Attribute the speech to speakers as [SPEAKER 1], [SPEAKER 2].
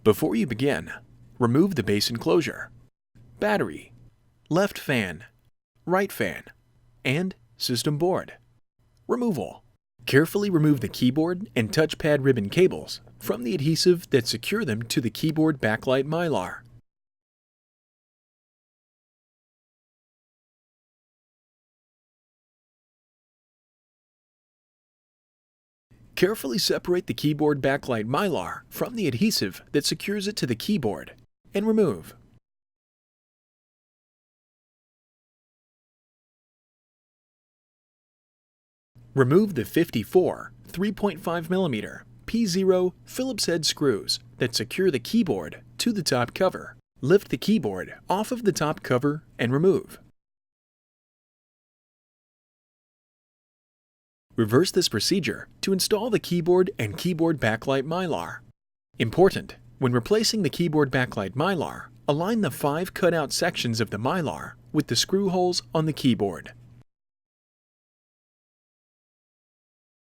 [SPEAKER 1] Before you begin, remove the base enclosure, battery, left fan, right fan, and system board. Removal. Carefully remove the keyboard and touchpad ribbon cables from the adhesive that secure them to the keyboard backlight mylar. Carefully separate the keyboard backlight mylar from the adhesive that secures it to the keyboard and remove. Remove the 54 3.5mm P0 Phillips head screws that secure the keyboard to the top cover. Lift the keyboard off of the top cover and remove. Reverse this procedure to install the keyboard and keyboard backlight mylar. Important: when replacing the keyboard backlight mylar, align the 5 cutout sections of the mylar with the screw holes on the keyboard.